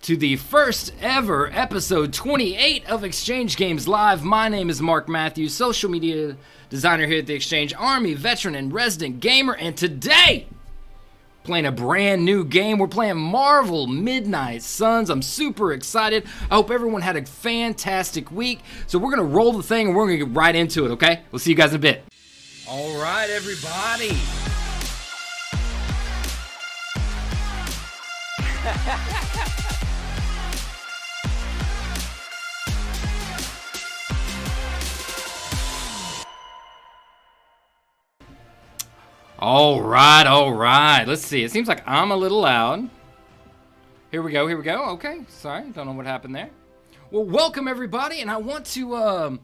to the first ever episode 28 of Exchange Games Live. My name is Mark Matthews, social media designer here at the Exchange, Army veteran and resident gamer, and today, playing a brand new game. We're playing Marvel Midnight Suns. I'm super excited. I hope everyone had a fantastic week. So we're going to roll the thing and we're going to get right into it, okay? We'll see you guys in a bit. All right, everybody. All right. Let's see. It seems like I'm a little loud. Here we go. Okay, sorry. Don't know what happened there. Well, welcome, everybody. And I want to,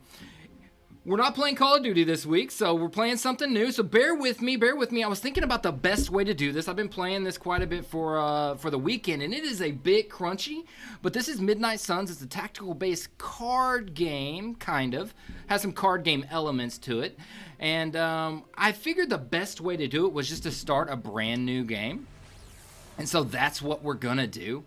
we're not playing Call of Duty this week, so we're playing something new. So bear with me. I was thinking about the best way to do this. I've been playing this quite a bit for the weekend, and it is a bit crunchy. But this is Midnight Suns. It's a tactical-based card game, kind of. Has some card game elements to it. And I figured the best way to do it was just to start a brand new game. And so that's what we're going to do.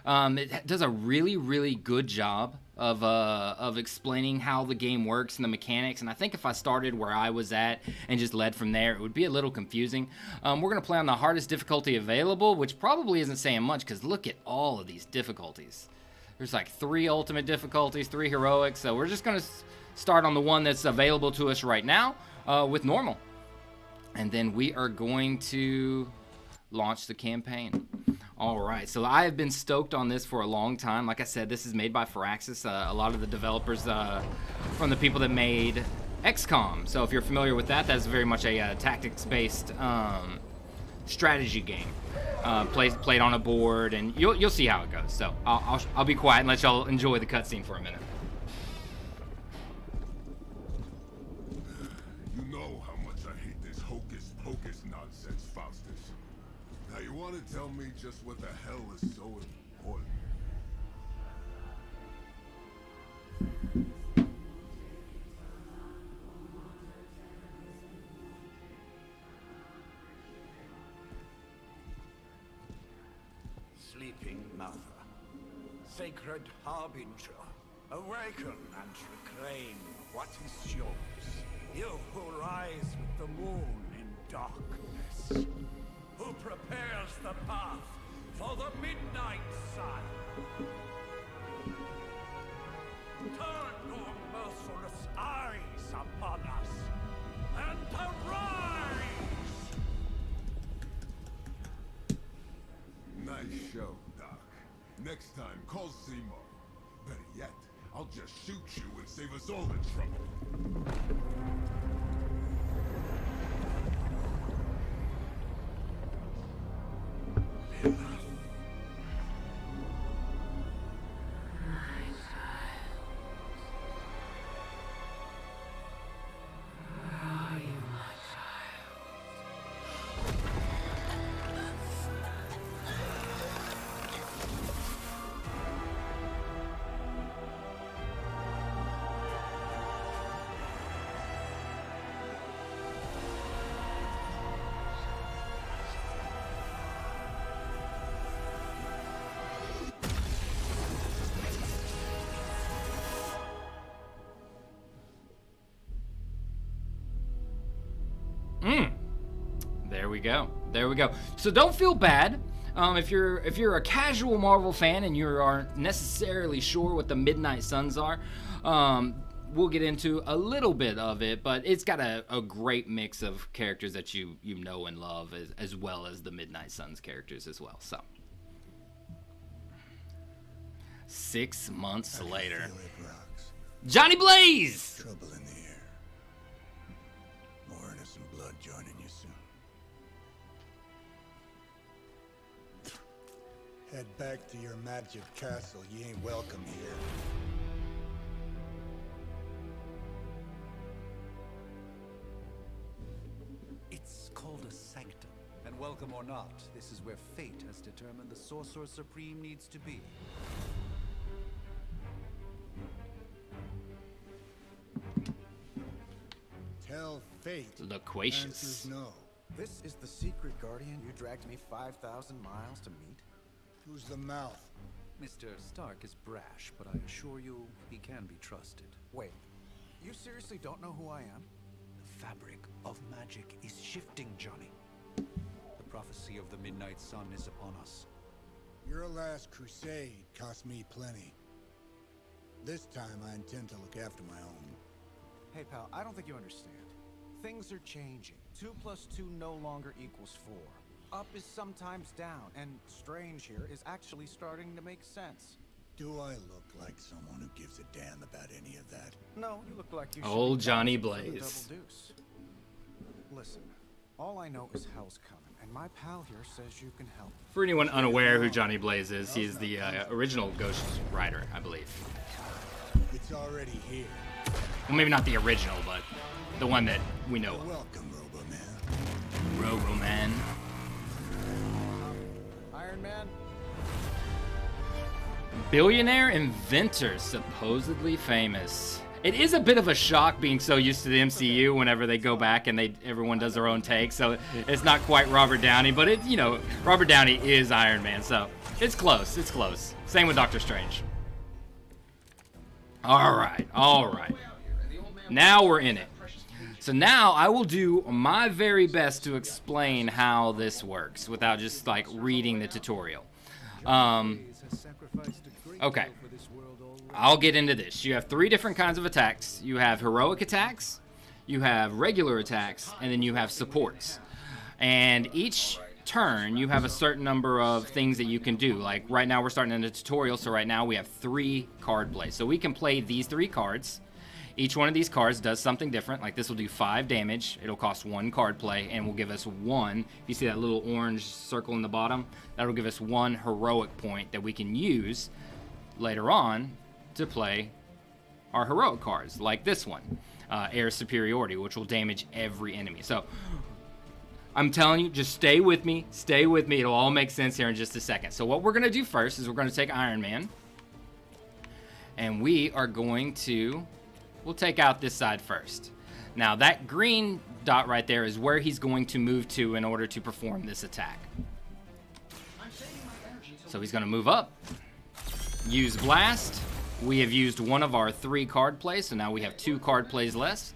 It does a really, really good job of explaining how the game works and the mechanics. And I think if I started where I was at and just led from there, it would be a little confusing. We're going to play on the hardest difficulty available, which probably isn't saying much because look at all of these difficulties. There's like 3 ultimate difficulties, 3 heroic. So we're just going to start on the one that's available to us right now with normal. And then we are going to launch the campaign. All right, so I have been stoked on this for a long time. Like I said, this is made by Firaxis, a lot of the developers from the people that made XCOM. So if you're familiar with that, that's very much a tactics-based strategy game. Played on a board, and you'll see how it goes. So I'll be quiet and let y'all enjoy the cutscene for a minute. You know how much I hate this hocus-pocus nonsense, Faustus. Now you want to tell me just what the hell is so important? Sleeping mother, sacred harbinger, awaken and reclaim what is yours. You who rise with the moon in darkness, who prepares the path for the midnight sun. Turn your merciless eyes upon us and arise! Nice show, Doc. Next time, call Seymour. Better yet, I'll just shoot you and save us all the trouble. There we go. So don't feel bad if you're a casual Marvel fan and you aren't necessarily sure what the Midnight Suns are. We'll get into a little bit of it, but it's got a great mix of characters that you know and love, as well as the Midnight Suns characters as well. So 6 months later, Johnny Blaze. Trouble in the air. More innocent blood joining you soon. Head back to your magic castle. You ain't welcome here. It's called a sanctum. And welcome or not, this is where fate has determined the Sorcerer Supreme needs to be. Tell fate. Loquacious. Answers no. This is the secret guardian you dragged me 5,000 miles to meet? Who's the mouth? Mr. Stark is brash, but I assure you he can be trusted. Wait, you seriously don't know who I am? The fabric of magic is shifting, Johnny. The prophecy of the Midnight Sun is upon us. Your last crusade cost me plenty. This time I intend to look after my own. Hey pal, I don't think you understand. Things are changing. 2 + 2 no longer equals 4. Up is sometimes down, and strange here is actually starting to make sense. Do I look like someone who gives a damn about any of that? No, you look like you Old should be Johnny bouncing for the Blaze. double deuce. Listen, all I know is hell's coming, and my pal here says you can help. For anyone unaware who Johnny Blaze is, he is the original Ghost Rider, I believe. It's already here. Well, maybe not the original, but the one that we know of. Welcome, Robo-Man. Robo-Man. Iron Man? Billionaire inventor, supposedly famous. It is a bit of a shock being so used to the MCU whenever they go back and everyone does their own take, so it's not quite Robert Downey, but it, you know, Robert Downey is Iron Man, so it's close, it's close. Same with Doctor Strange. All right. Now we're in it. So now I will do my very best to explain how this works without just like reading the tutorial. Okay, I'll get into this. You have 3 different kinds of attacks. You have heroic attacks, you have regular attacks, and then you have supports. And each turn, you have a certain number of things that you can do. Like right now we're starting in the tutorial, so right now we have 3 card plays. So we can play these 3 cards. Each one of these cards does something different. Like this will do 5 damage. It'll cost 1 card play and will give us 1. You see that little orange circle in the bottom? That'll give us 1 heroic point that we can use later on to play our heroic cards, like this one, Air Superiority, which will damage every enemy. So I'm telling you, just stay with me. It'll all make sense here in just a second. So what we're going to do first is we're going to take Iron Man, and we are going to, we'll take out this side first. Now that green dot right there is where he's going to move to in order to perform this attack. So he's going to move up. Use Blast. We have used one of our 3 card plays, so now we have 2 card plays less,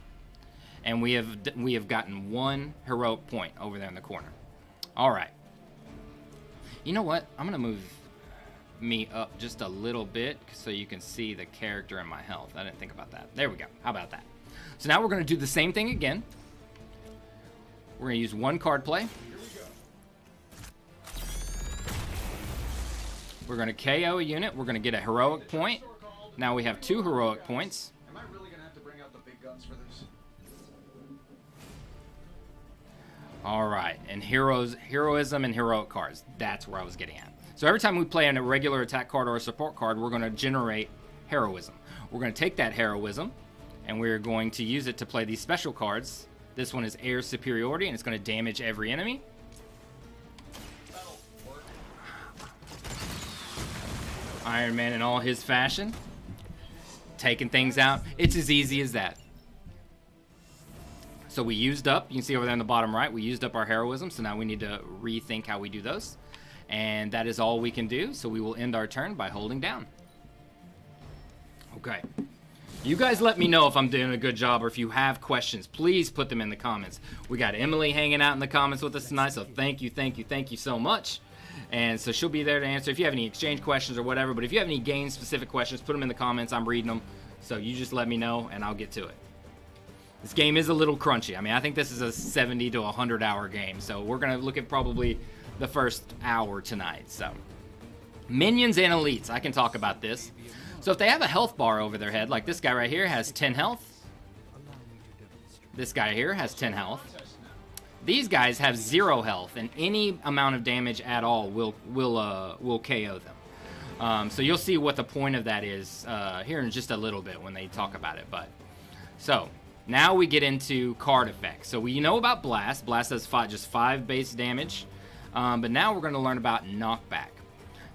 and we have gotten 1 heroic point over there in the corner. All right. You know what? I'm gonna move me up just a little bit so you can see the character and my health. I didn't think about that. There we go. How about that? So now we're gonna do the same thing again. We're gonna use 1 card play. We're going to KO a unit. We're going to get a heroic point. Now we have 2 heroic points. Am I really going to have to bring out the big guns for this? All right. And heroism and heroic cards. That's where I was getting at. So every time we play a regular attack card or a support card, we're going to generate heroism. We're going to take that heroism, and we're going to use it to play these special cards. This one is Air Superiority, and it's going to damage every enemy. Iron Man in all his fashion, taking things out. It's as easy as that. So we used up, you can see over there in the bottom right, we used up our heroism, so now we need to rethink how we do those. And that is all we can do, so we will end our turn by holding down. Okay. You guys let me know if I'm doing a good job, or if you have questions, please put them in the comments. We got Emily hanging out in the comments with us tonight, so thank you so much. And so she'll be there to answer if you have any exchange questions or whatever. But if you have any game-specific questions, put them in the comments. I'm reading them. So you just let me know, and I'll get to it. This game is a little crunchy. I mean, I think this is a 70 to 100-hour game. So we're going to look at probably the first hour tonight. So minions and elites. I can talk about this. So if they have a health bar over their head, like this guy right here has 10 health. This guy here has 10 health. These guys have 0 health, and any amount of damage at all will KO them. So you'll see what the point of that is here in just a little bit when they talk about it. But so now we get into card effects. So we know about Blast. Blast does just 5 base damage. But now we're going to learn about Knockback.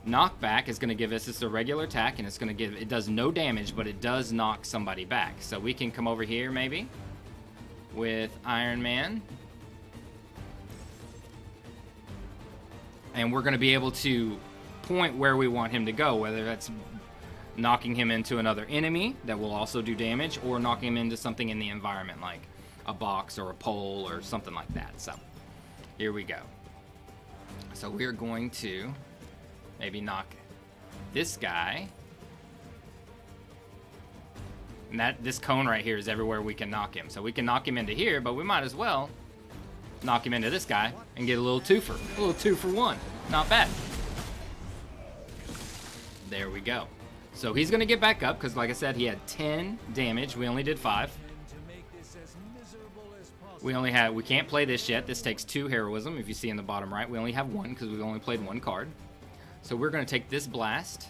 Knockback is going to give us just a regular attack, and it does no damage, but it does knock somebody back. So we can come over here maybe with Iron Man. And we're going to be able to point where we want him to go, whether that's knocking him into another enemy that will also do damage, or knocking him into something in the environment like a box or a pole or something like that. So here we go. So we're going to maybe knock this guy. And this cone right here is everywhere we can knock him. So we can knock him into here, but we might as well knock him into this guy and get a little twofer. A little 2 for 1. Not bad. There we go. So he's going to get back up because, like I said, he had 10 damage. We only did 5. We can't play this yet. This takes 2 heroism. If you see in the bottom right, we only have 1 because we've only played 1 card. So we're going to take this blast.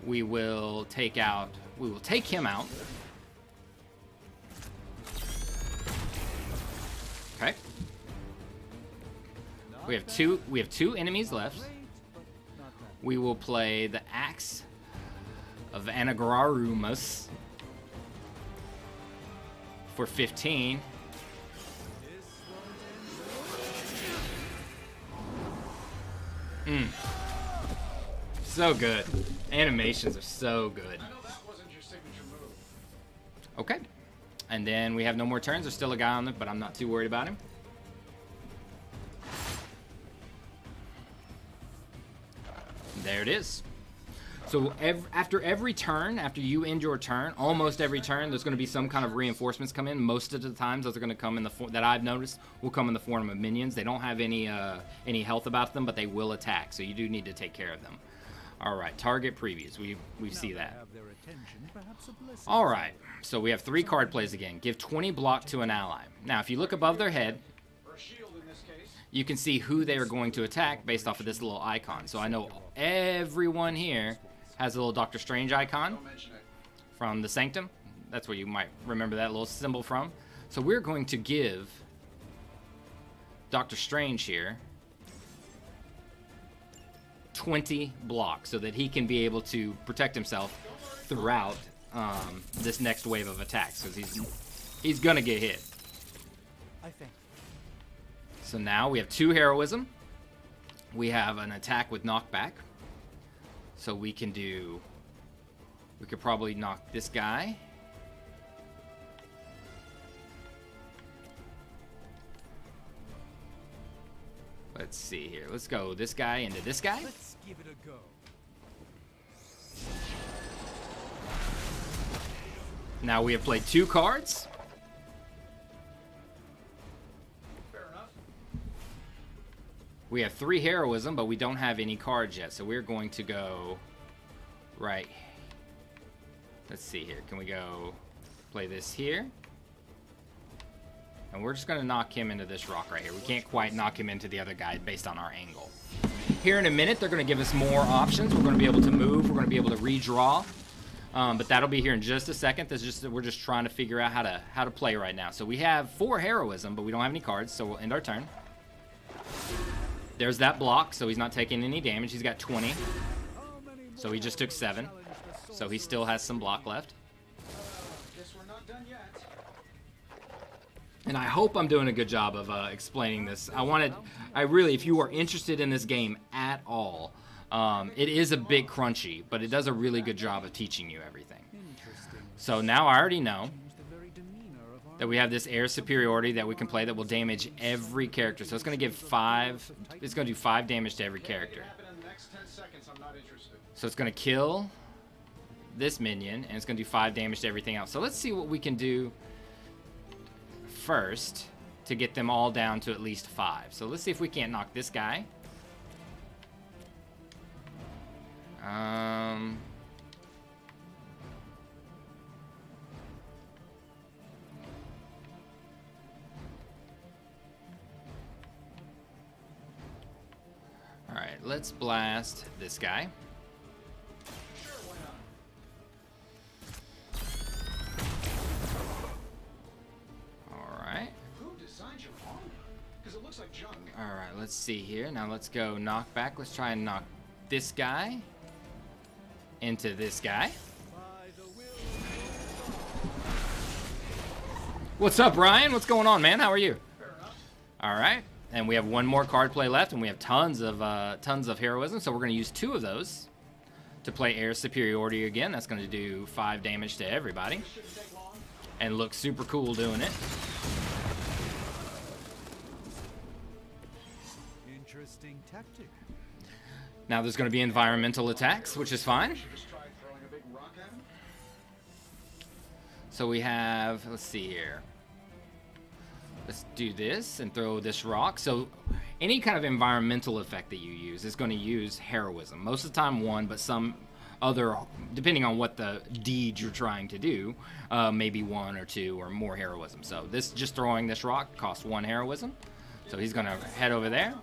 We will take him out. Okay. We have two enemies left. We will play the Axe of Anagrarumus for 15. So good. Animations are so good. I know that wasn't your signature move. Okay. And then we have no more turns. There's still a guy on it, but I'm not too worried about him. There it is. So after every turn, after you end your turn, almost every turn, there's going to be some kind of reinforcements come in. Most of the times, those are going to come in the form that I've noticed will come in the form of minions. They don't have any health about them, but they will attack. So you do need to take care of them. All right, target previews. We see that. All right, so we have 3 card plays again. Give 20 block to an ally. Now, if you look above their head, you can see who they are going to attack based off of this little icon. So I know everyone here has a little Doctor Strange icon from the Sanctum. That's where you might remember that little symbol from. So we're going to give Doctor Strange here 20 blocks so that he can be able to protect himself throughout this next wave of attacks, because he's gonna get hit. So now we have 2 heroism. We have an attack with knockback. So we could probably knock this guy. Let's see here. Let's go this guy into this guy. Let's give it a go. Now we have played 2 cards. We have 3 heroism, but we don't have any cards yet. So we're going to go right. Let's see here. Can we go play this here? And we're just going to knock him into this rock right here. We can't quite knock him into the other guy based on our angle. Here in a minute, they're going to give us more options. We're going to be able to move. We're going to be able to redraw. But that'll be here in just a second. We're just trying to figure out how to play right now. So we have 4 heroism, but we don't have any cards. So we'll end our turn. There's that block, so he's not taking any damage. He's got 20. So he just took 7. So he still has some block left. Guess we're not done yet. And I hope I'm doing a good job of explaining this. I really, if you are interested in this game at all, it is a bit crunchy, but it does a really good job of teaching you everything. So now I already know that we have this air superiority that we can play that will damage every character. So it's going to give 5. It's going to do 5 damage to every character. So it's going to kill this minion, and it's going to do 5 damage to everything else. So let's see what we can do first to get them all down to at least 5. So let's see if we can't knock this guy. Alright, let's blast this guy. Sure, why not? Alright. Who designed your armor? Because it looks like junk. Alright, let's see here. Now let's go knock back. Let's try and knock this guy into this guy. What's up, Ryan? What's going on, man? How are you? Fair enough. Alright. And we have one more card play left, and we have tons of heroism, so we're going to use 2 of those to play Air Superiority again. That's going to do 5 damage to everybody. And look super cool doing it. Interesting tactic. Now there's going to be environmental attacks, which is fine. Just try throwing a big rock at him. So we have, let's see here. Let's do this and throw this rock. So any kind of environmental effect that you use is going to use heroism. Most of the time 1, but some other, depending on what the deed you're trying to do, maybe 1 or 2 or more heroism. So this, just throwing this rock costs 1 heroism. So he's going to head over there.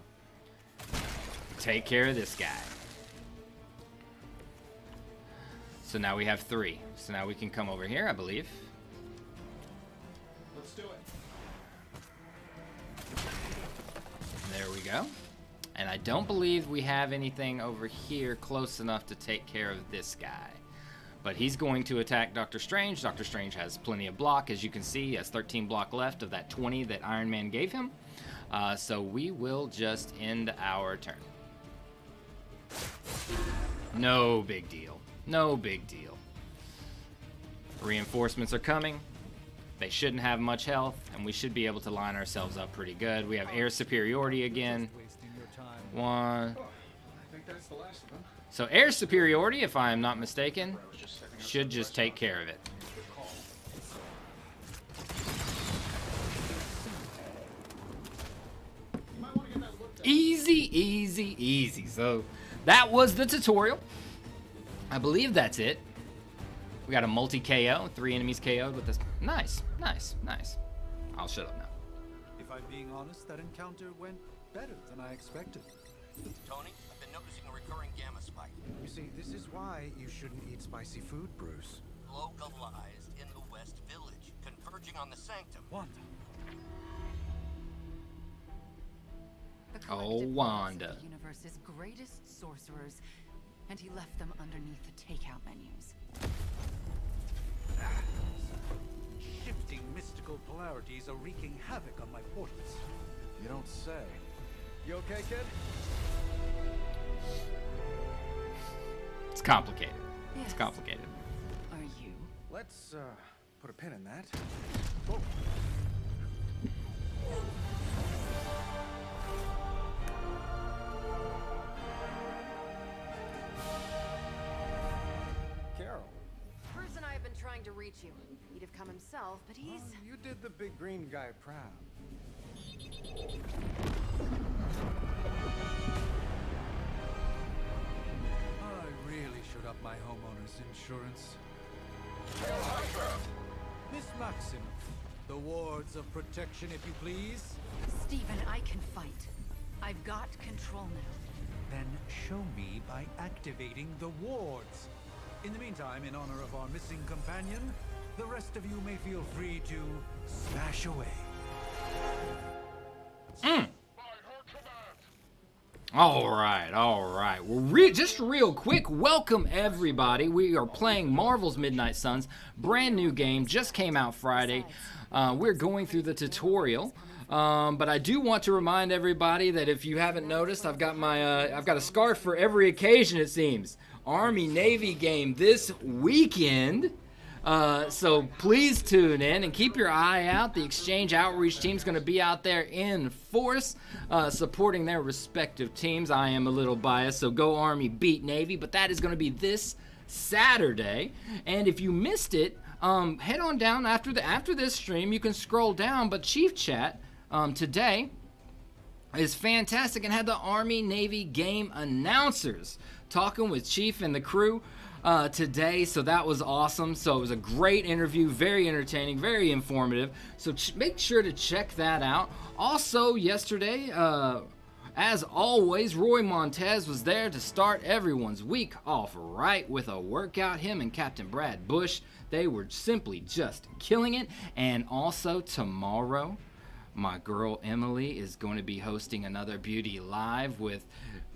Take care of this guy. So now we have 3. So now we can come over here, I believe. Let's do it. There we go. And I don't believe we have anything over here close enough to take care of this guy. But he's going to attack Doctor Strange. Doctor Strange has plenty of block, as you can see. He has 13 block left of that 20 that Iron Man gave him. So we will just end our turn. No big deal. No big deal. Reinforcements are coming. They shouldn't have much health, and we should be able to line ourselves up pretty good. We have Air Superiority again. Wasting your time. 1. I think that's the last of them. So Air Superiority, if I am not mistaken, should just take care of it. You might want to get that looked at. Easy, easy, easy. So that was the tutorial. I believe that's it. We got a multi-KO, 3 enemies KO'd with this. Nice, nice, nice. I'll shut up now. If I'm being honest, that encounter went better than I expected. Tony, I've been noticing a recurring gamma spike. You see, this is why you shouldn't eat spicy food, Bruce. Localized in the West Village, converging on the Sanctum. Wanda. The Oh, collective Wanda. was the universe's greatest sorcerers, and he left them underneath the takeout menus. Shifting mystical polarities are wreaking havoc on my portals. You don't say. You okay, kid? It's complicated. It's Yes. complicated. Are you? Let's, put a pin in that. Carol, Bruce and I have been trying to reach you. He'd have come himself, but he's... you did the big green guy proud. I really should up my homeowner's insurance. Miss Maximoff, the wards of protection, if you please. Stephen, I can fight. I've got control now. Then show me by activating the wards. In the meantime, in honor of our missing companion, the rest of you may feel free to smash away. All right, all right. Well, just real quick, welcome everybody. We are playing Marvel's Midnight Suns, brand new game, just came out Friday. We're going through the tutorial, but I do want to remind everybody that if you haven't noticed, I've got my I've got a scarf for every occasion, it seems. Army Navy game this weekend. So please tune in and keep your eye out. The Exchange Outreach team's going to be out there in force, supporting their respective teams. I am a little biased, so go Army, beat Navy, but that is going to be this Saturday. And if you missed it, head on down after this stream. You can scroll down, but Chief Chat today is fantastic and had the Army Navy game announcers talking with Chief and the crew today, so that was awesome. So it was a great interview, very entertaining, very informative, so make sure to check that out. Also yesterday, as always, Roy Montez was there to start everyone's week off right with a workout. Him and Captain Brad Bush, they were simply just killing it. And also tomorrow, my girl Emily is going to be hosting another Beauty Live with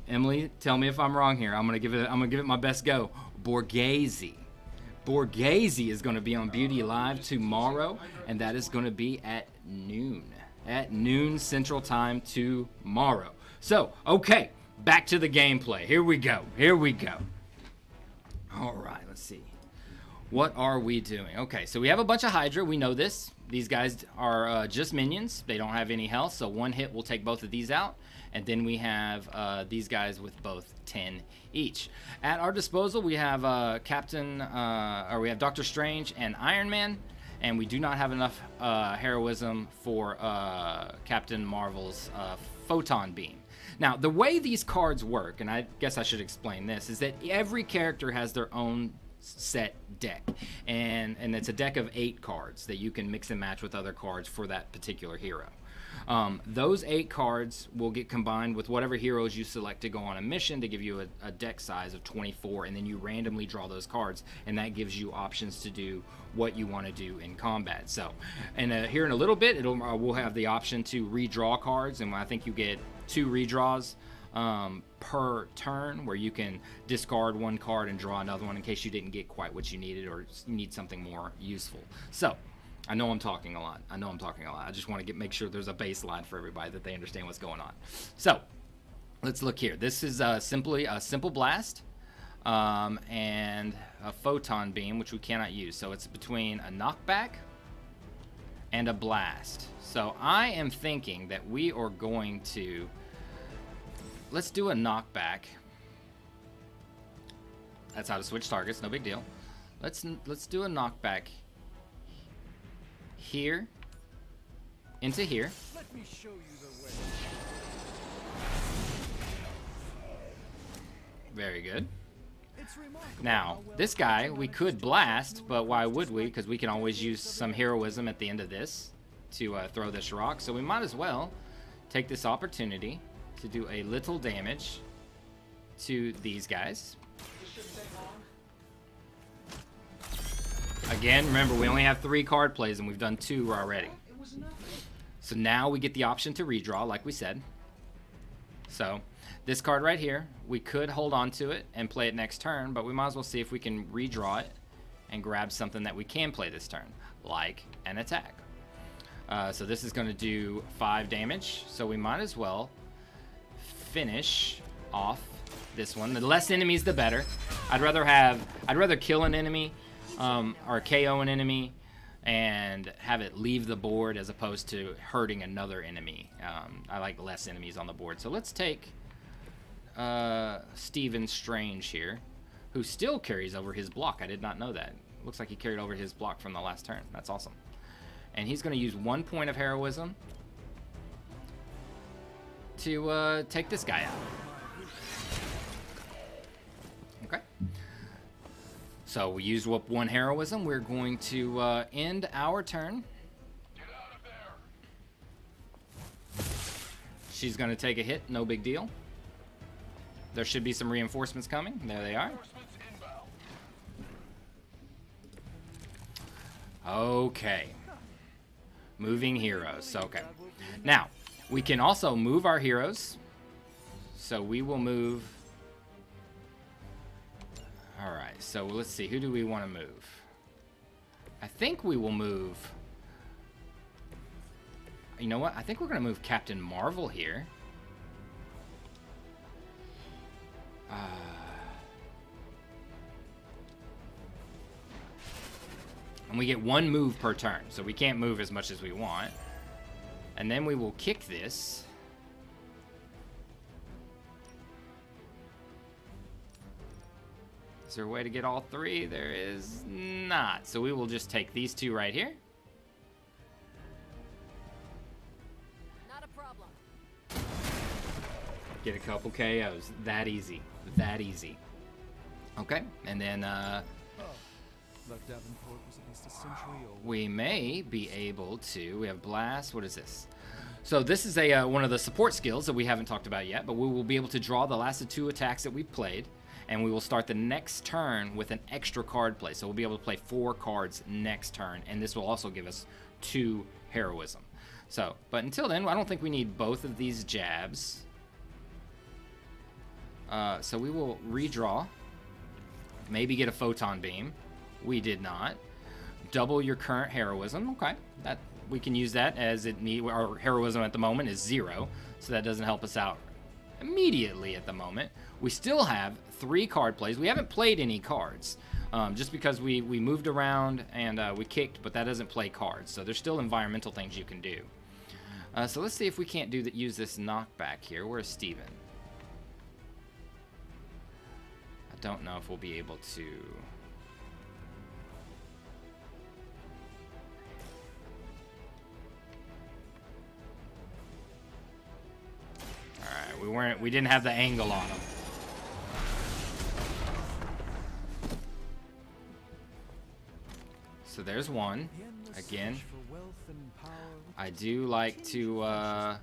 Emily. Tell me if I'm wrong here. I'm gonna give it my best go. Borghese is going to be on Beauty Live tomorrow, and that is going to be at noon. at noon Central Time tomorrow. So, okay, back to the gameplay. Here we go. Here we go. All right, let's see. What are we doing? Okay, so we have a bunch of Hydra. We know this. These guys are just minions. They don't have any health, so one hit will take both of these out. And then we have these guys with both 10 each. At our disposal, we have we have Doctor Strange and Iron Man, and we do not have enough heroism for Captain Marvel's photon beam. Now, the way these cards work, and I guess I should explain this, is that every character has their own set deck, and it's a deck of 8 cards that you can mix and match with other cards for that particular hero. Those 8 cards will get combined with whatever heroes you select to go on a mission to give you a deck size of 24, and then you randomly draw those cards, and that gives you options to do what you want to do in combat. So, and here in a little bit, we'll have the option to redraw cards, and I think you get 2 redraws per turn, where you can discard one card and draw another one in case you didn't get quite what you needed or you need something more useful. So, I know I'm talking a lot. I just want to make sure there's a baseline for everybody that they understand what's going on. So, let's look here. This is simply a simple blast and a photon beam, which we cannot use. So it's between a knockback and a blast. So I am thinking that we are going to... Let's do a knockback. That's how to switch targets, no big deal. Let's do a knockback here into here. Let me show you the way. Very good. Now, this guy we could blast, but why would we? Because we can always use some heroism at the end of this to throw this rock. So we might as well take this opportunity to do a little damage to these guys. Again, remember, we only have 3 card plays, and we've done 2 already. So now we get the option to redraw, like we said. So this card right here, we could hold on to it and play it next turn, but we might as well see if we can redraw it and grab something that we can play this turn, like an attack. So this is going to do 5 damage, so we might as well finish off this one. The less enemies, the better. I'd rather kill an enemy or KO an enemy and have it leave the board as opposed to hurting another enemy. I like less enemies on the board. So let's take Stephen Strange here, who still carries over his block. I did not know that. Looks like he carried over his block from the last turn. That's awesome. And he's going to use 1 point of heroism to take this guy out. Okay. So we used up 1 heroism. We're going to end our turn. Get out of there. She's going to take a hit. No big deal. There should be some reinforcements coming. There they are. Okay. Moving heroes. Okay. Now, we can also move our heroes. So we will move... Alright, so let's see. Who do we want to move? I think we will move... You know what? I think we're going to move Captain Marvel here. And we get 1 move per turn, so we can't move as much as we want. And then we will kick this. Is there a way to get all 3? There is not. So we will just take these 2 right here. Not a problem. Get a couple KOs. That easy. That easy. Okay, and then we may be able to... We have Blast. What is this? So this is a one of the support skills that we haven't talked about yet, but we will be able to draw the last of 2 attacks that we've played, and we will start the next turn with an extra card play. So we'll be able to play 4 cards next turn, and this will also give us 2 heroism. So, but until then, I don't think we need both of these jabs. So we will redraw. Maybe get a photon beam. We did not. Double your current heroism. Okay, we can use that as it need. Our heroism at the moment is 0, so that doesn't help us out immediately at the moment. We still have 3 card plays. We haven't played any cards, just because we moved around and we kicked, but that doesn't play cards. So there's still environmental things you can do. So let's see if we can't use this knockback here. Where's Steven? I don't know if we'll be able to. Alright, we didn't have the angle on him. So there's one. Again, I do like to Hydra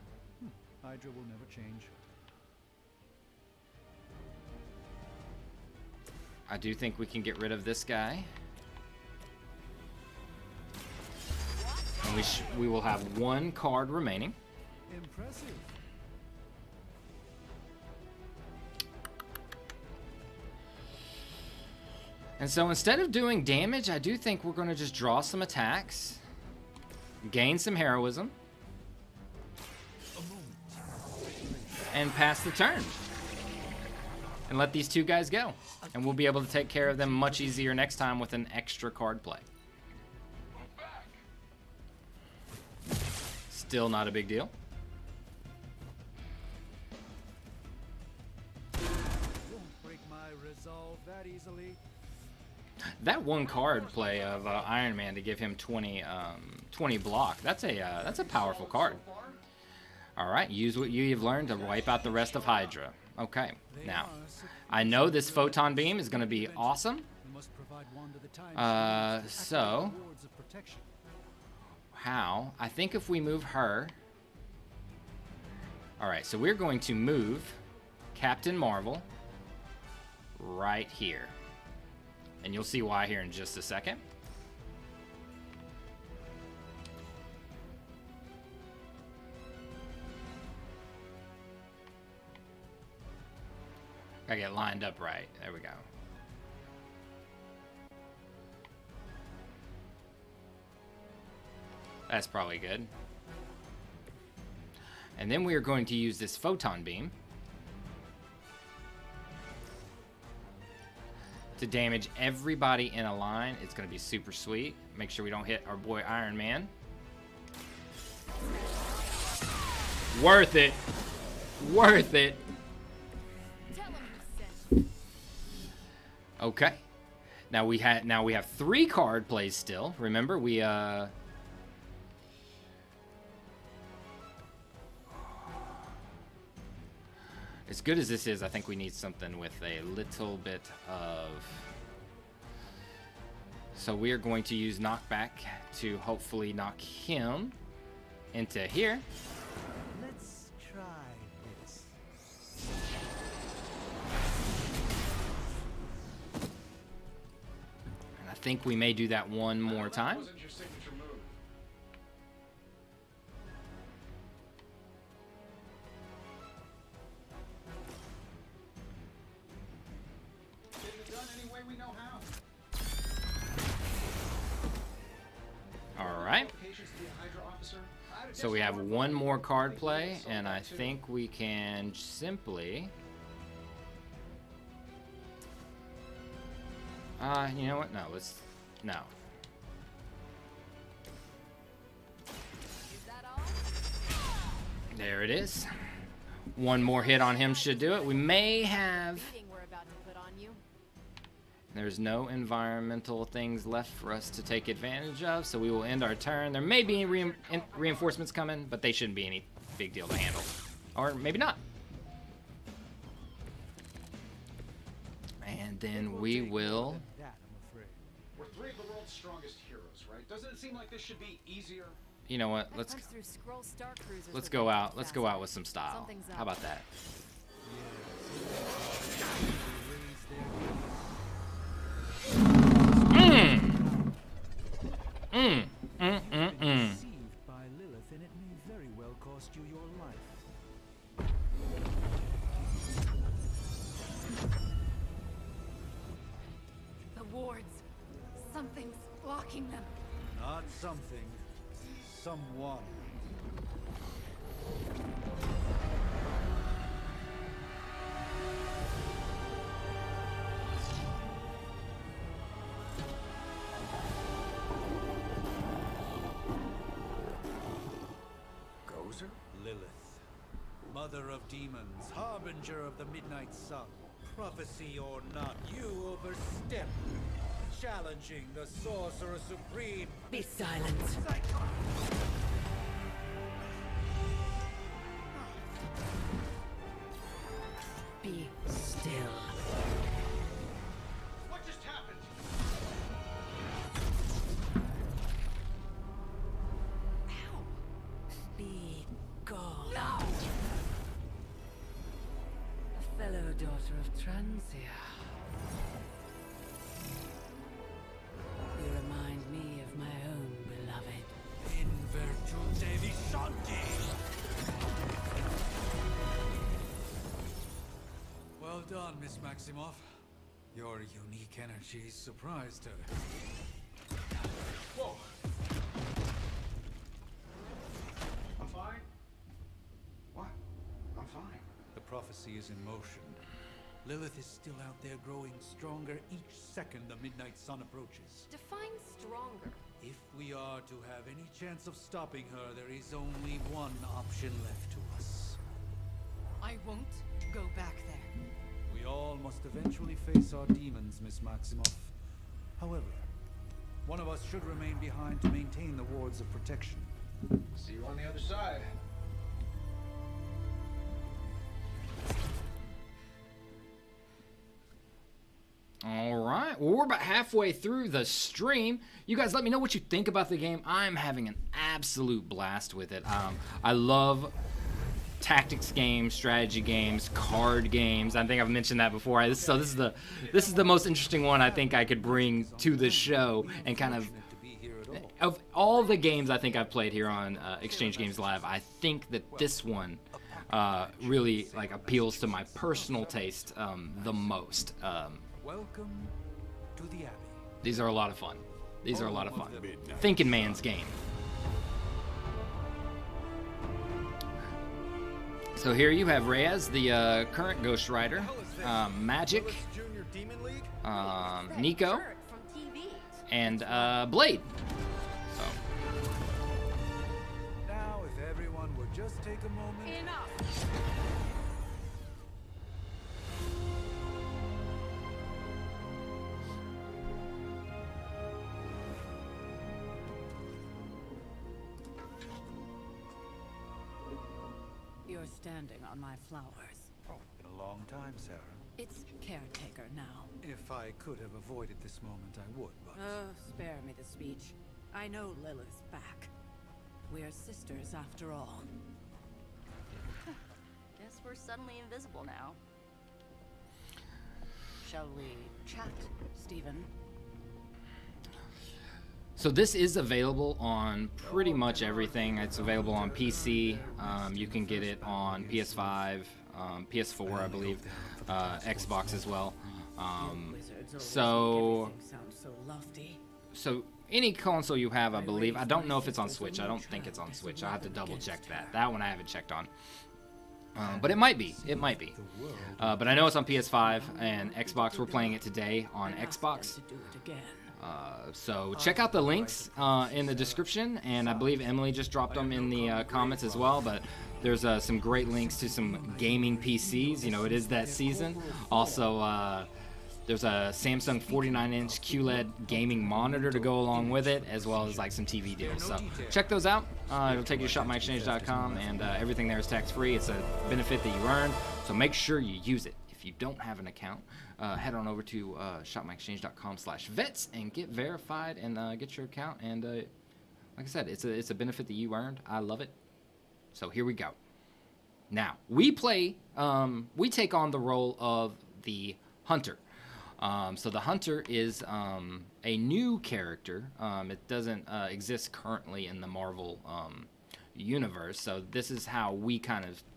will never change. I do think we can get rid of this guy. And we will have 1 card remaining. Impressive. And so instead of doing damage, I do think we're going to just draw some attacks, gain some heroism, and pass the turn. And let these 2 guys go. And we'll be able to take care of them much easier next time with an extra card play. Still not a big deal. Won't break my resolve that easily. That 1 card play of Iron Man to give him 20 block. That's a powerful card. All right, use what you've learned to wipe out the rest of Hydra. Okay, now I know this photon beam is going to be awesome. So how? I think if we move her. All right, so we're going to move Captain Marvel right here. And you'll see why here in just a second. Gotta get lined up right. There we go. That's probably good. And then we are going to use this photon beam to damage everybody in a line. It's going to be super sweet. Make sure we don't hit our boy Iron Man. Worth it. Worth it. Okay. Now we have 3 card plays still. Remember, we as good as this is, I think we need something with a little bit of. So we are going to use knockback to hopefully knock him into here. Let's try this. And I think we may do that one more time. Wasn't your signature move. Getting it done any way we know how. All right. Applications to be a Hydra officer. So we have 1 more card play, and I think we can simply. You know what? No, let's. No. There it is. 1 more hit on him should do it. We may have. There's no environmental things left for us to take advantage of, so we will end our turn. There may be reinforcements coming, but they shouldn't be any big deal to handle. Or maybe not. And then we will. We're 3 of the world's strongest heroes, right? Doesn't it seem like this should be easier? You know what? Let's go out. Let's go out with some style. How about that? Deceived by Lilith, and it may very well cost you your life. The wards. Something's blocking them. Not something. someone. Gozer? Lilith, mother of demons, harbinger of the midnight sun. Prophecy or not, you overstep, challenging the Sorcerer Supreme. Be silent. Be still. What just happened? Be gone. No! A fellow daughter of Transia. You remind me of my own beloved. In virtute Devi Shanti. Well done, Miss Maximoff. Your unique energy surprised her. Whoa. I'm fine. What? I'm fine. The prophecy is in motion. Lilith is still out there growing stronger each second the midnight sun approaches. Define stronger. If we are to have any chance of stopping her, there is only one option left to us. I won't go back there. We all must eventually face our demons, Miss Maximoff. However, one of us should remain behind to maintain the wards of protection. See you on the other side. All right, well, we're about halfway through the stream. You guys let me know what you think about the game. I'm having an absolute blast with it. I love tactics games, strategy games, card games. I think I've mentioned that before. This is the most interesting one I think I could bring to the show, and kind of all the games I think I've played here on Exchange Games Live, I think that this one really like appeals to my personal taste the most. Welcome to the Abbey. These are a lot of fun. These are a lot of fun. Thinking man's game. So here you have Reyes, the current Ghost Rider, Magic, Nico, and Blade. So. Now, if everyone would just take a moment. Enough. You're standing on my flowers. Oh, been a long time, Sarah. It's caretaker now. If I could have avoided this moment, I would, but... Spare me the speech. I know Lilith's back. We're sisters after all. Guess we're suddenly invisible now. Shall we chat, Stephen? So this is available on pretty much everything. It's available on PC. You can get it on PS5, PS4, I believe, Xbox as well. So any console you have, I believe. I don't know if it's on Switch. I don't think it's on Switch. I have to double check that. That one I haven't checked on. But it might be. It might be. But I know it's on PS5 and Xbox. We're playing it today on Xbox. So check out the links in the description, and I believe Emily just dropped them in the comments as well. But there's some great links to some gaming PCs. You know, it is that season. Also, there's a Samsung 49-inch QLED gaming monitor to go along with it, as well as like some TV deals. So check those out. It'll take you to shopmyexchange.com, and everything there is tax-free. It's a benefit that you earn, so make sure you use it. If you don't have an account, head on over to shopmyexchange.com/vets and get verified and get your account. And like I said, it's a benefit that you earned. I love it. So here we go. Now we play. We take on the role of the hunter. So the hunter is a new character. It doesn't exist currently in the Marvel universe. So this is how we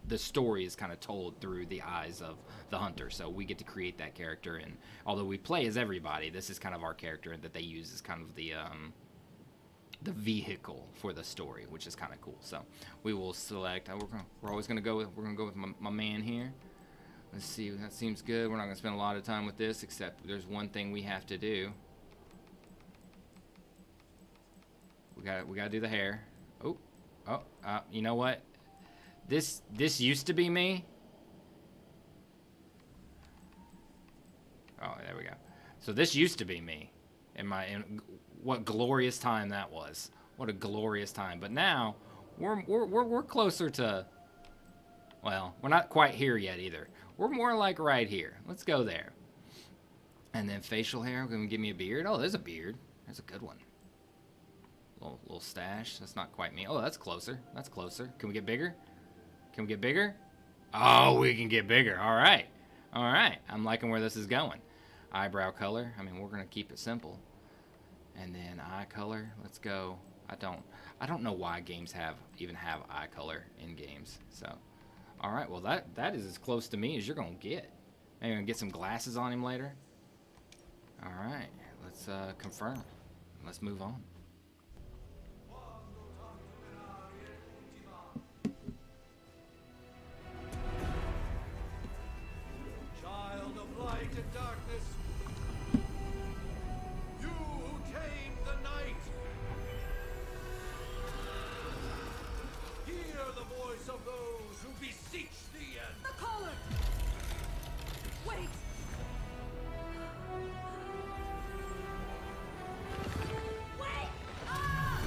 the story is kind of told through the eyes of the hunter. So we get to create that character, and although we play as everybody, this is kind of our character that they use as kind of the the vehicle for the story, which is kind of cool. So we will select. We're always gonna go with. We're gonna go with my man here. Let's see. That seems good. We're not gonna spend a lot of time with this, except there's one thing we have to do. We gotta do the hair. Oh, you know what? This used to be me. Oh, there we go. So this used to be me. In what glorious time that was. What a glorious time. But now we're closer to. Well, we're not quite here yet either. We're more like right here. Let's go there. And then facial hair. Gonna give me a beard. Oh, there's a beard. There's a good one. Little stash. That's not quite me. Oh, that's closer. That's closer. Can we get bigger? Can we get bigger? Oh, we can get bigger. All right. All right. I'm liking where this is going. Eyebrow color. I mean, we're gonna keep it simple. And then eye color. Let's go. I don't know why games even have eye color in games. So, all right. Well, that is as close to me as you're gonna get. Maybe I'm gonna get some glasses on him later. All right. Let's confirm. Let's move on. Child of light and darkness, you who tame the night, hear the voice of those who beseech thee and... The collar! Wait! Wait! Ah!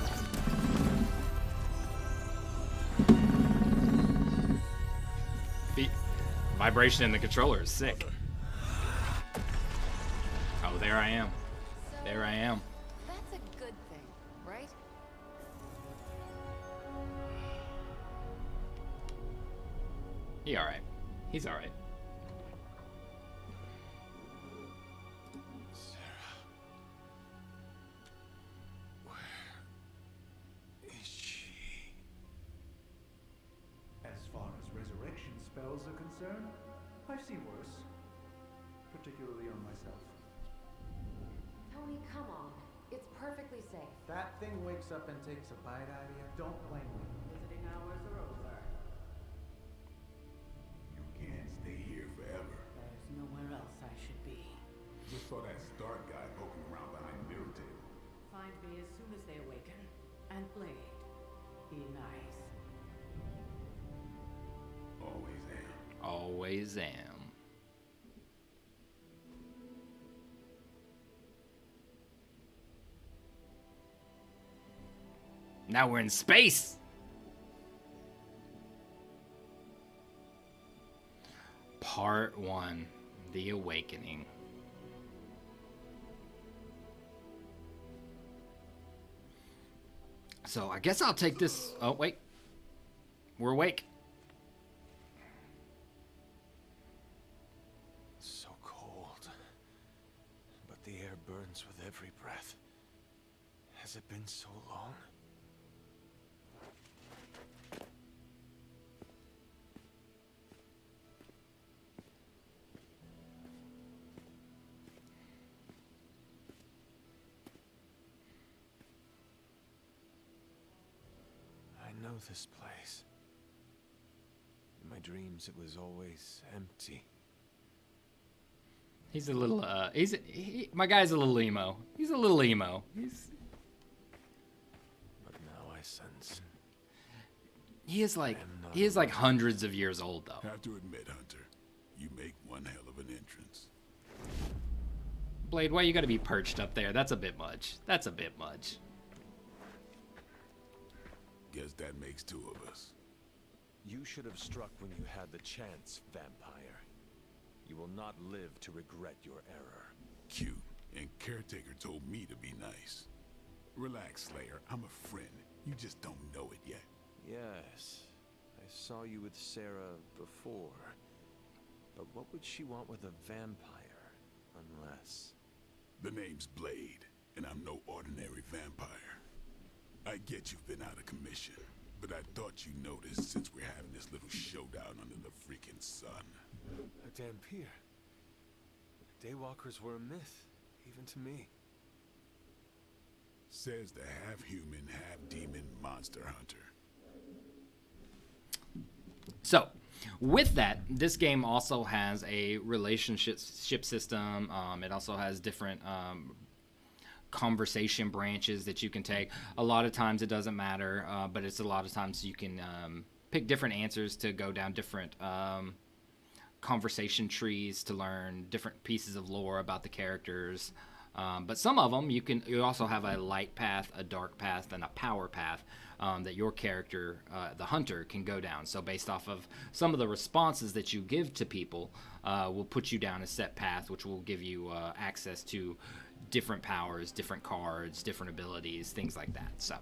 Vibration in the controller is sick. Oh, there I am. There I am. That's a good thing, right? He all right. He's all right. As far as resurrection spells are concerned, I've seen worse. Particularly on myself. Tony, come on. It's perfectly safe. That thing wakes up and takes a bite out of you. Don't blame me. Visiting hours are over. You can't stay here forever. There's nowhere else I should be. Just saw that Stark guy poking around behind the mirror table. Find me as soon as they awaken. And Blade, be nice. Always am. Always am. Now we're in space. Part 1, The Awakening. So I guess I'll take this. Oh, wait. We're awake. So cold. But the air burns with every breath. Has it been so long? I know this place. In my dreams, it was always empty. He's a little, my guy's a little emo. He's a little emo. But now I sense. He is like hundreds of years old, though. Have to admit, Hunter, you make one hell of an entrance. Blade, why you gotta be perched up there? That's a bit much. That's a bit much. Guess that makes two of us. You should have struck when you had the chance, vampire. You will not live to regret your error. Cute, and Caretaker told me to be nice. Relax, Slayer. I'm a friend. You just don't know it yet. Yes, I saw you with Sarah before. But what would she want with a vampire, unless... The name's Blade, and I'm no ordinary vampire. I get you've been out of commission, but I thought you noticed since we're having this little showdown under the freaking sun. A Dampier. Daywalkers were a myth, even to me. Says the half-human, half-demon monster hunter. So, with that, this game also has a relationship system. It also has different conversation branches that you can take. A lot of times it doesn't matter, but it's a lot of times you can pick different answers to go down different conversation trees to learn different pieces of lore about the characters. But some of them you also have a light path, a dark path, and a power path that your character, the hunter, can go down. So based off of some of the responses that you give to people, will put you down a set path, which will give you access to different powers, different cards, different abilities, things like that. So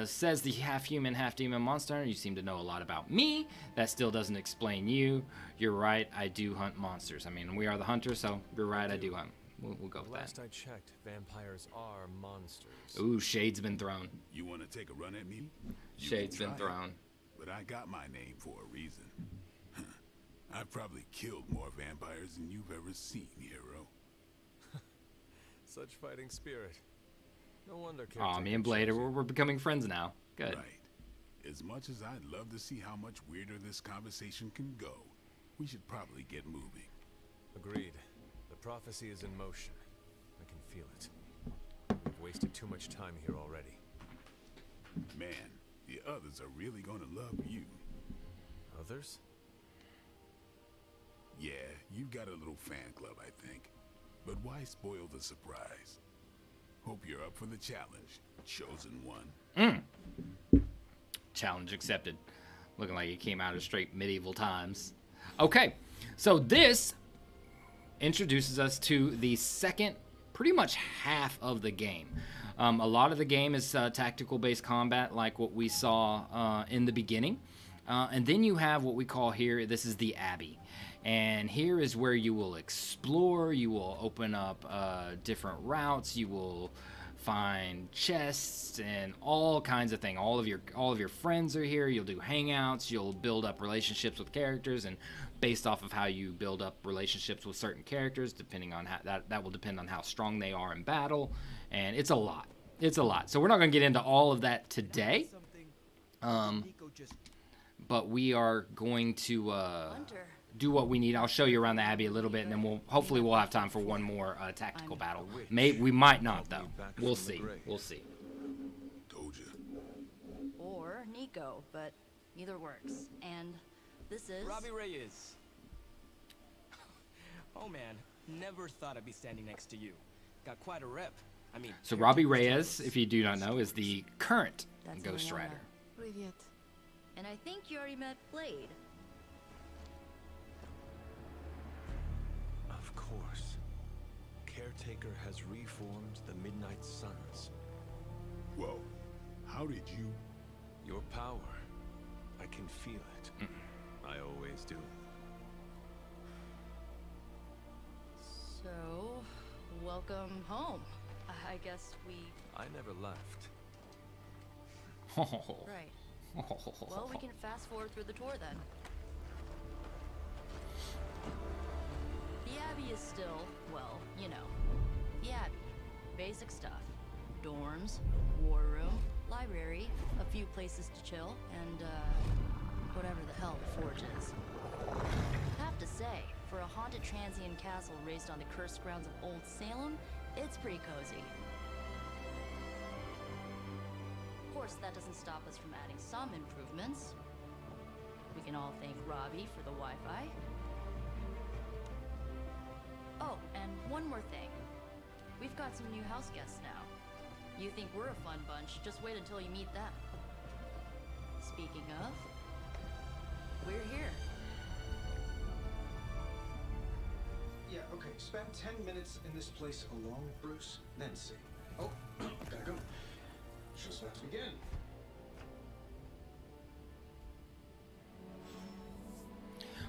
says the half-human, half-demon monster. You seem to know a lot about me. That still doesn't explain you. You're right, I do hunt monsters. I mean, we are the hunters, so you're right, I do hunt. We'll go with that. Last I checked, vampires are monsters. Ooh, shade's been thrown. You want to take a run at me? Shade's been thrown. But I got my name for a reason. I've probably killed more vampires than you've ever seen, hero. Such fighting spirit. No wonder. Aw, me and Blade, we're becoming friends now. Good. Right. As much as I'd love to see how much weirder this conversation can go, we should probably get moving. Agreed. The prophecy is in motion. I can feel it. We've wasted too much time here already. Man, the others are really gonna love you. Others? Yeah, you've got a little fan club, I think. But why spoil the surprise? Hope you're up for the challenge, chosen one. Challenge accepted. Looking like it came out of straight medieval times. Okay, so this introduces us to the second, pretty much half of the game. A lot of the game is tactical-based combat, like what we saw in the beginning. And then you have what we call here, this is the Abbey. And here is where you will explore, you will open up different routes, you will find chests and all kinds of things. All of your friends are here. You'll do hangouts, you'll build up relationships with characters, and based off of how you build up relationships with certain characters, depending on how that will depend on how strong they are in battle. And it's a lot. It's a lot. So we're not going to get into all of that today. But we are going to do what we need. I'll show you around the Abbey a little bit, and then hopefully we'll have time for one more tactical battle. We might not, though. We'll see. We'll see. Told you. Or Nico, but either works. And this is Robbie Reyes. Oh man, never thought I'd be standing next to you. Got quite a rep. I mean, so Robbie Reyes, if you do not know, is the current Ghost Rider. And I think you already met Blade. Of course. Caretaker has reformed the Midnight Suns. Whoa. How did you? Your power. I can feel it. I always do. So, welcome home. I guess we... I never left. Right. Well, we can fast forward through the tour then. The Abbey is still, well, you know, the Abbey. Basic stuff. Dorms, war room, library, a few places to chill, and, whatever the hell the Forge is. Have to say, for a haunted transient castle raised on the cursed grounds of Old Salem, it's pretty cozy. Of course, that doesn't stop us from adding some improvements. We can all thank Robbie for the Wi-Fi. Oh, and one more thing. We've got some new house guests now. You think we're a fun bunch, just wait until you meet them. Speaking of, we're here. Yeah, okay. Spend 10 minutes in this place alone, Bruce, then see. Oh, gotta go. Show's about to begin.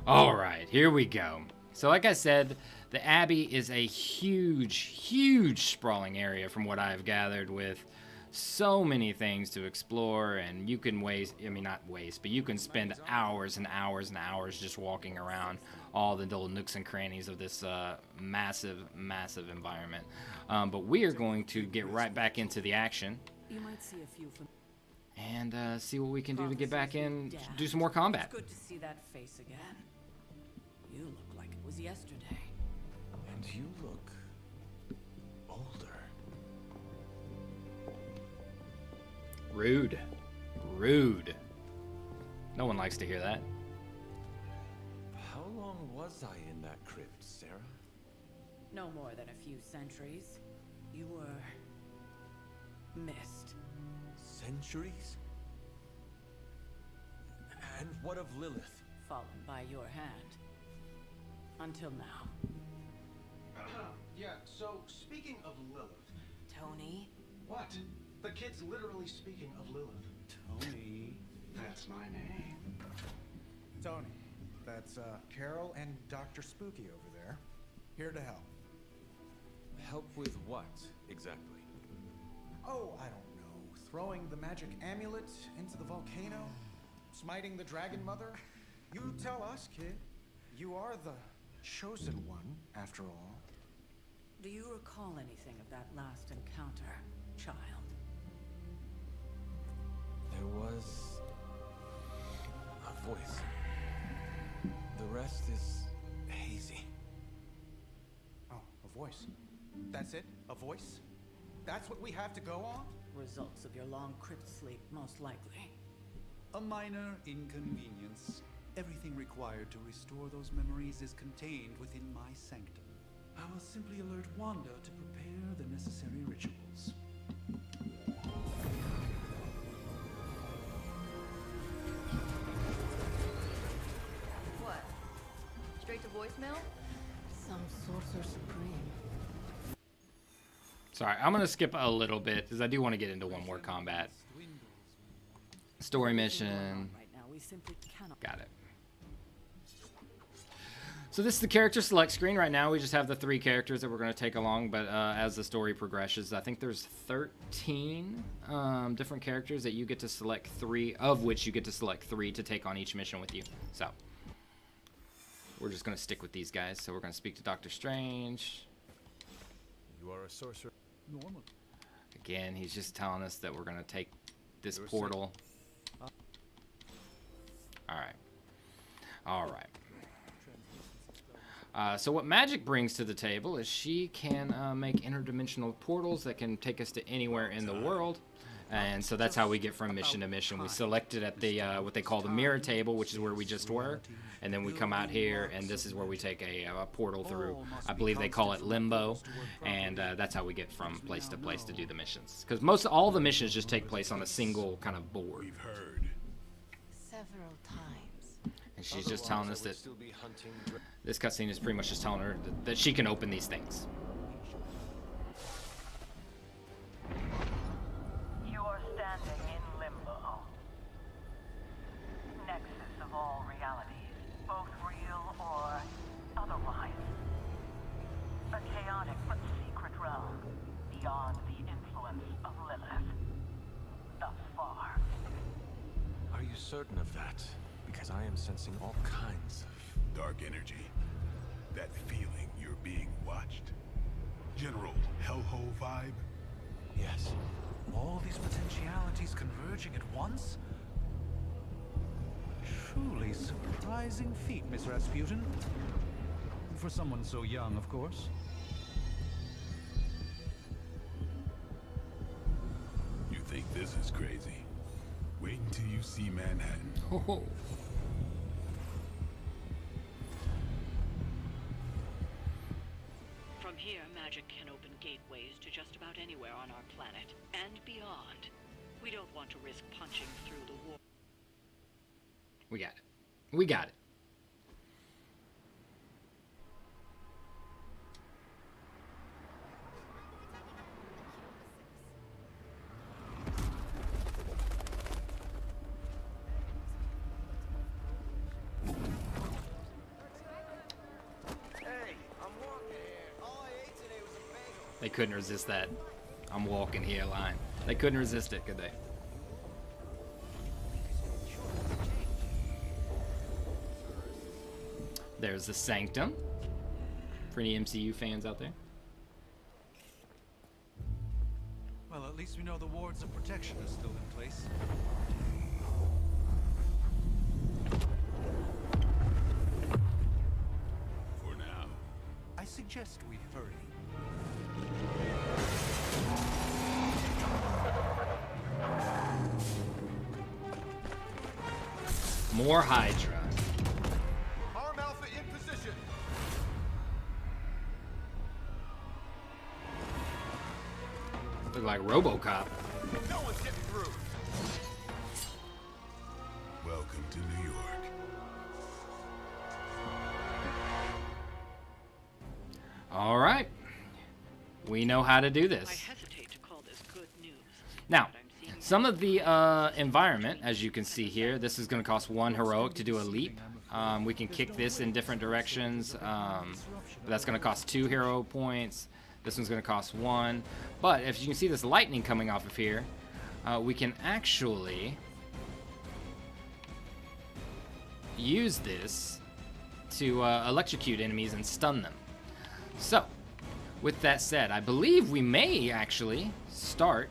All right, here we go. So like I said, the Abbey is a huge sprawling area from what I've gathered, with so many things to explore, and you can not waste, but you can spend hours and hours and hours just walking around all the little nooks and crannies of this massive environment. But we are going to get right back into the action. You might see a few and see what we can do to get back in, do some more combat. It's good to see that face again. You look like it was yesterday. And you look older. Rude. Rude. No one likes to hear that. How long was I in that crypt, Sarah? No more than a few centuries. You were missed. Centuries? And what of Lilith? Fallen by your hand. Until now. Yeah, so speaking of Lilith. Tony? What? The kid's literally speaking of Lilith. Tony. That's my name. Tony. That's Carol and Dr. Spooky over there. Here to help. Help with what, exactly? Oh, I don't know. Throwing the magic amulet into the volcano? Smiting the dragon mother? You tell us, kid. You are the chosen one, after all. Do you recall anything of that last encounter, child? There was a voice. The rest is hazy. Oh, a voice. That's it? A voice? That's what we have to go on? Results of your long crypt sleep, most likely. A minor inconvenience. Everything required to restore those memories is contained within my sanctum. I will simply alert Wanda to prepare the necessary rituals. What? Straight to voicemail? Some sorcerer supreme. Sorry, I'm going to skip a little bit because I do want to get into one more combat. Story mission. Right now, we simply cannot. Got it. So this is the character select screen. Right now we just have the 3 characters that we're going to take along, but as the story progresses, I think there's 13 different characters that you get to select 3, of which you get to select 3 to take on each mission with you. So we're just going to stick with these guys. So we're going to speak to Doctor Strange. You are a sorcerer. Normal. Again, he's just telling us that we're going to take this portal. Alright. Alright. So what magic brings to the table is she can make interdimensional portals that can take us to anywhere in the world. And so that's how we get from mission to mission. We select it at the what they call the mirror table, which is where we just were. And then we come out here, and this is where we take a portal through. I believe they call it limbo. And that's how we get from place to place to do the missions. Because all the missions just take place on a single kind of board. We've heard. Several times. And she's just telling us that this cutscene is pretty much just telling her that she can open these things. You are standing in limbo. Nexus of all realities, both real or otherwise. A chaotic but secret realm beyond the influence of Lilith. Thus far. Are you certain of that? Because I am sensing all kinds of dark energy. That feeling you're being watched. General hellhole vibe? Yes. All these potentialities converging at once? Truly surprising feat, Miss Rasputin. For someone so young, of course. You think this is crazy? Wait until you see Manhattan. Oh. From here, magic can open gateways to just about anywhere on our planet and beyond. We don't want to risk punching through the wall. We got it. We got it. They couldn't resist that "I'm walking here" line. They couldn't resist it, could they? There's the Sanctum. For any MCU fans out there. Well, at least we know the wards of protection are still in place. For now. I suggest we hurry. More Hydra. Arm Alpha in position. Look like RoboCop. No one's getting through. Welcome to New York. All right. We know how to do this. I hesitate to call this good news. Now, some of the environment, as you can see here, this is going to cost 1 heroic to do a leap. We can kick this in different directions. That's going to cost 2 hero points. This one's going to cost 1. But if you can see this lightning coming off of here, we can actually use this to electrocute enemies and stun them. So, with that said, I believe we may actually start.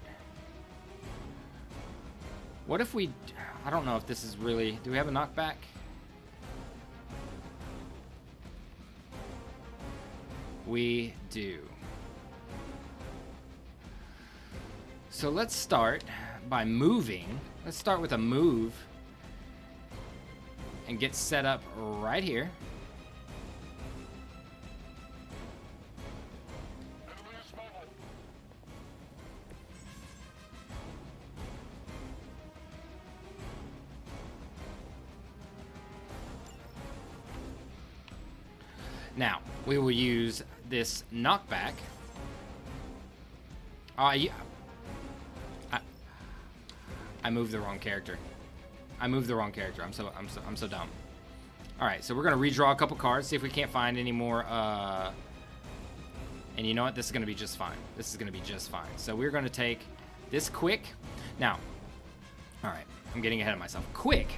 What if we... I don't know if this is really... Do we have a knockback? We do. So let's start by moving. Let's start with a move and get set up right here. Now, we will use this knockback. I moved the wrong character. I'm so dumb. All right, so we're gonna redraw a couple cards, see if we can't find any more. And you know what? This is gonna be just fine. This is gonna be just fine. So we're gonna take this quick. Now, all right, I'm getting ahead of myself. Quick.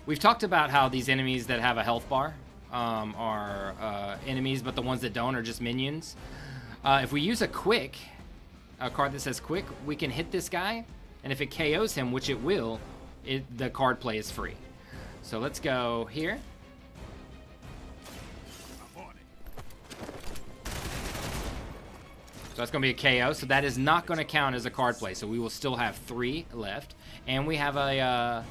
We've talked about how these enemies that have a health bar are enemies, but the ones that don't are just minions. If we use a quick, a card that says quick, we can hit this guy, and if it KOs him, which it will, the card play is free. So let's go here. So that's going to be a KO, so that is not going to count as a card play, so we will still have 3 left, and we have a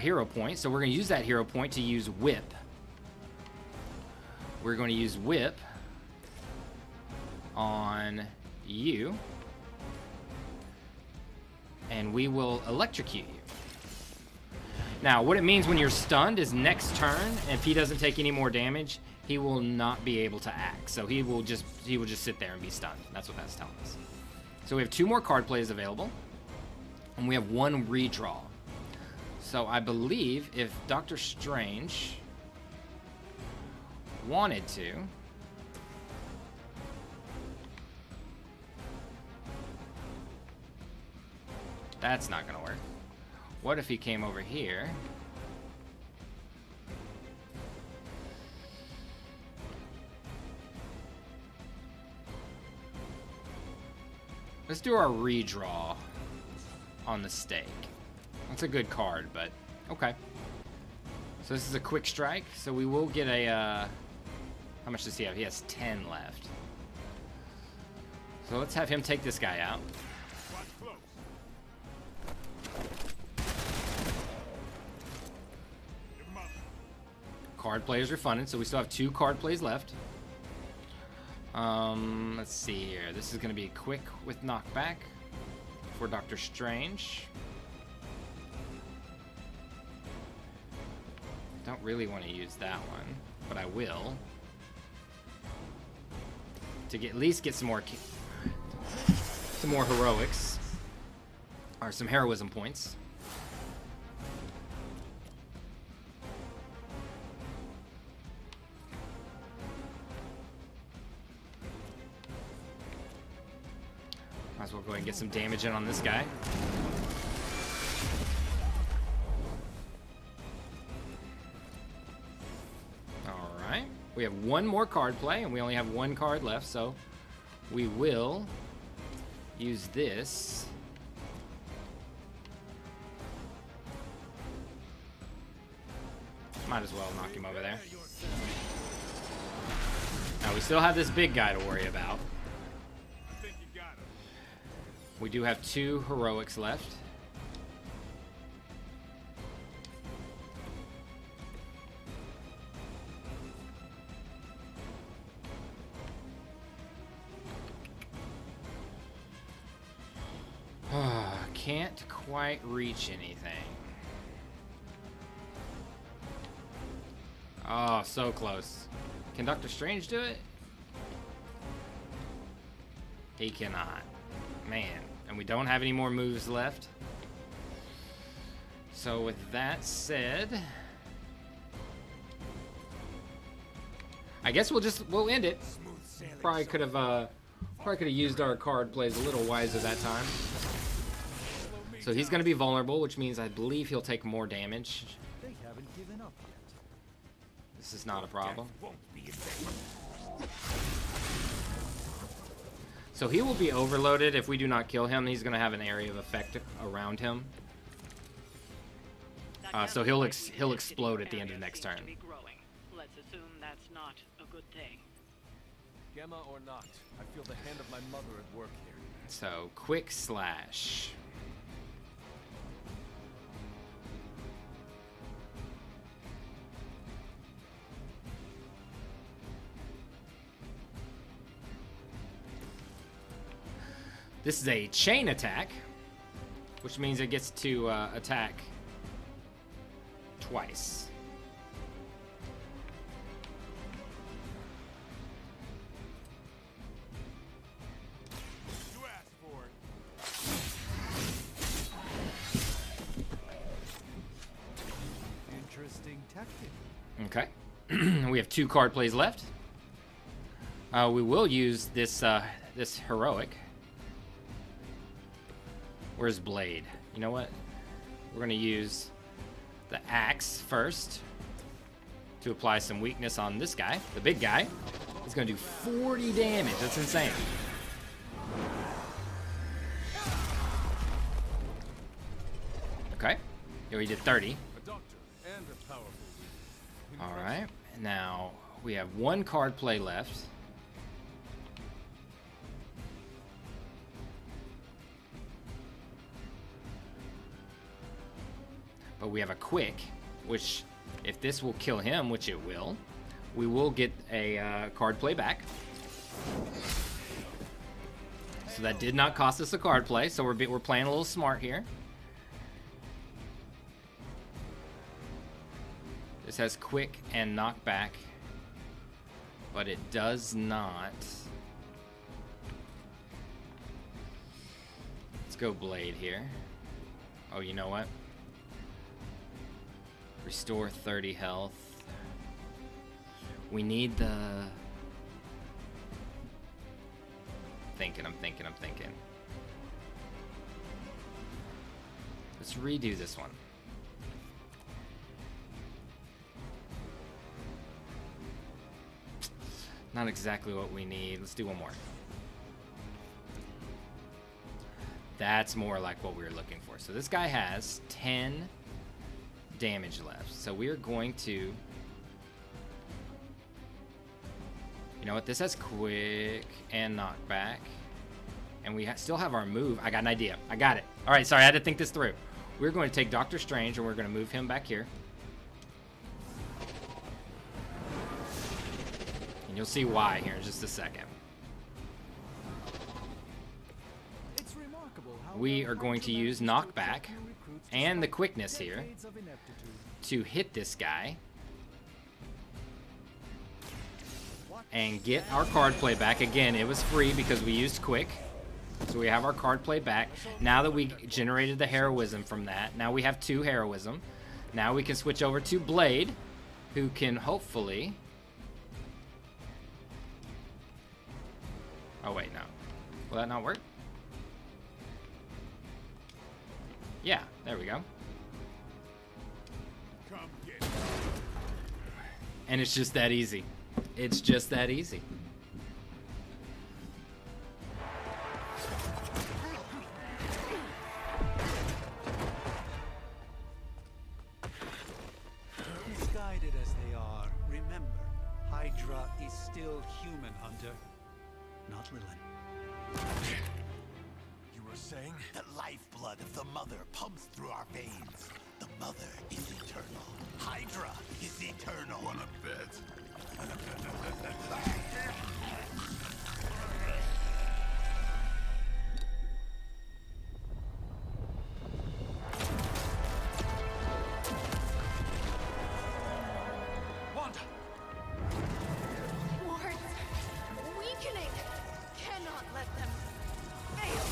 hero point, so we're going to use that hero point to use Whip. We're going to use Whip on you, and we will electrocute you. Now, what it means when you're stunned is next turn, if he doesn't take any more damage, he will not be able to act. So he will just sit there and be stunned. That's what that's telling us. So we have 2 more card plays available. And we have 1 redraw. So I believe if Doctor Strange wanted to, that's not going to work. What if he came over here? Let's do our redraw on the stake. That's a good card, but okay. So this is a quick strike, so we will get a how much does he have? He has 10 left. So let's have him take this guy out. Card players are funded, so we still have 2 card plays left. Let's see here. This is going to be quick with knockback for Doctor Strange. Don't really want to use that one, but I will. To at least get some more heroics. Or some heroism points. Might as well go ahead and get some damage in on this guy. We have one more card play, and we only have one card left, so we will use this. Might as well knock him over there. Now, we still have this big guy to worry about. We do have 2 heroics left. Can't quite reach anything. Oh, so close. Can Doctor Strange do it? He cannot. Man. And we don't have any more moves left. So with that said, I guess we'll end it. Probably could have used our card plays a little wiser that time. So he's going to be vulnerable, which means I believe he'll take more damage. They haven't given up yet. This is not a problem. So he will be overloaded if we do not kill him. He's going to have an area of effect around him. So he'll explode at the end of next turn. Let's assume that's not a good thing. Gemma or not, I feel the hand of my mother at work here. So quick slash. This is a chain attack, which means it gets to attack twice. You asked for it. Interesting tactic. Okay. We have 2 card plays left. We will use this this heroic. Where's Blade? You know what? We're going to use the axe first to apply some weakness on this guy. The big guy is going to do 40 damage. That's insane. Okay. Here we did 30. All right. Now we have 1 card play left. But we have a quick, which if this will kill him, which it will, we will get a card play back. So that did not cost us a card play, so we're playing a little smart here. This has quick and knockback, but it does not. Let's go Blade here. Oh, you know what? Restore 30 health. We need the... I'm thinking. Let's redo this one. Not exactly what we need. Let's do one more. That's more like what we were looking for. So this guy has 10 damage left. So we are going to... You know what? This has quick and knockback. And we still have our move. I got an idea. I got it. All right, sorry. I had to think this through. We're going to take Doctor Strange and we're going to move him back here. And you'll see why here in just a second. We are going to use knockback and the quickness here to hit this guy and get our card play back. Again, it was free because we used quick. So we have our card play back. Now that we generated the heroism from that, now we have 2 heroism. Now we can switch over to Blade, who can hopefully... Oh, wait, no. Will that not work? Yeah, there we go. And it's just that easy. It's just that easy. Misguided as they are, remember, Hydra is still human, Hunter. Not Lilith. You were saying? The lifeblood of the Mother pumps through our veins. The Mother is eternal. Hydra is eternal. Wanna bet? Wanda! Wards! Weakening! Cannot let them fail!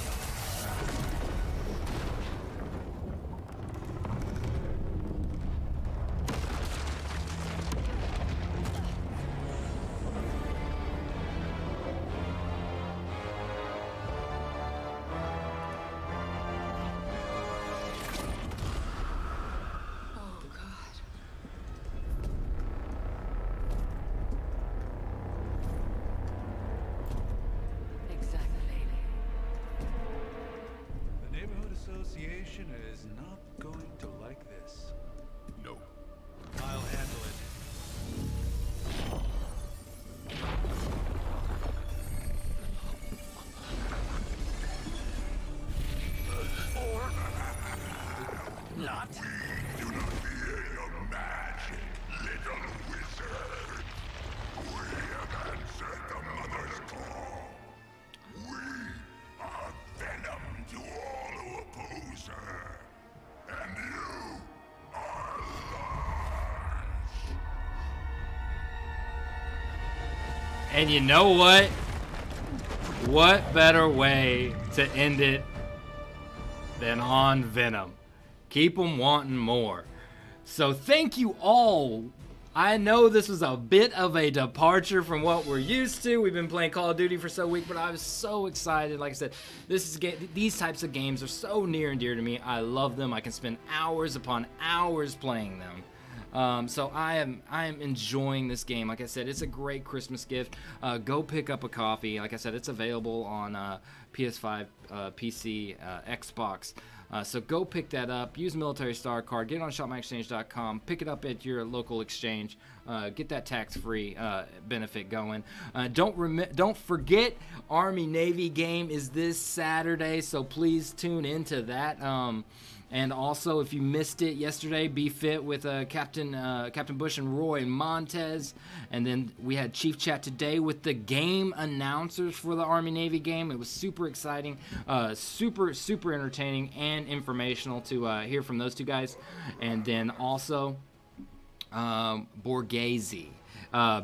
Oh, God. Exactly. The Neighborhood Association is not going to like this. No. I'll handle it. Not. We do not fear your magic, little wizard. We have answered the Mother's call. We are venom to all who oppose her. And you are lost. And you know what? What better way to end it than on Venom? Keep them wanting more. So thank you all. I know this was a bit of a departure from what we're used to. We've been playing Call of Duty for so week, but I was so excited. Like I said, these types of games are so near and dear to me. I love them. I can spend hours upon hours playing them. So I am enjoying this game. Like I said, it's a great Christmas gift. Go pick up a copy. Like I said, it's available on PS5, PC, Xbox. So go pick that up. Use Military Star Card. Get it on shopmyexchange.com. Pick it up at your local exchange. Get that tax-free benefit going. Don't forget, Army Navy game is this Saturday, so please tune into that. And also, if you missed it yesterday, Be Fit with Captain Bush and Roy Montez. And then we had Chief Chat today with the game announcers for the Army-Navy game. It was super exciting, super entertaining and informational to hear from those two guys. And then also, Borghese,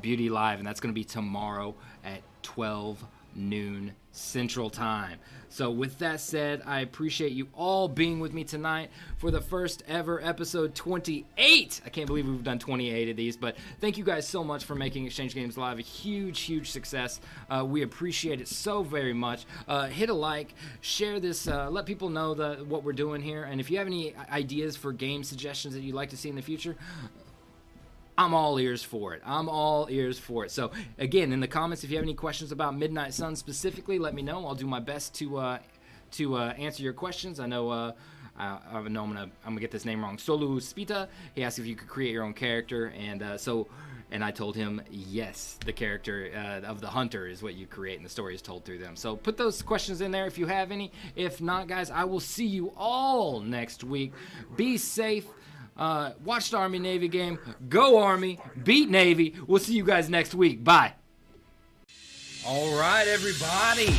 Beauty Live, and that's going to be tomorrow at 12 noon Central Time. So with that said, I appreciate you all being with me tonight for the first ever episode 28. I can't believe we've done 28 of these, but thank you guys so much for making Exchange Games Live a huge success. We appreciate it so very much. Hit a like, share this, let people know what we're doing here, and if you have any ideas for game suggestions that you'd like to see in the future, I'm all ears for it. So again, in the comments, if you have any questions about Midnight Sun specifically, let me know. I'll do my best to answer your questions. I know I'm gonna get this name wrong. Solu Spita. He asked if you could create your own character, and I told him yes, the character of the hunter is what you create, and the story is told through them. So put those questions in there if you have any. If not, guys, I will see you all next week. Be safe. Watch the Army Navy game. Go Army. Beat Navy. We'll see you guys next week. Bye. All right, everybody.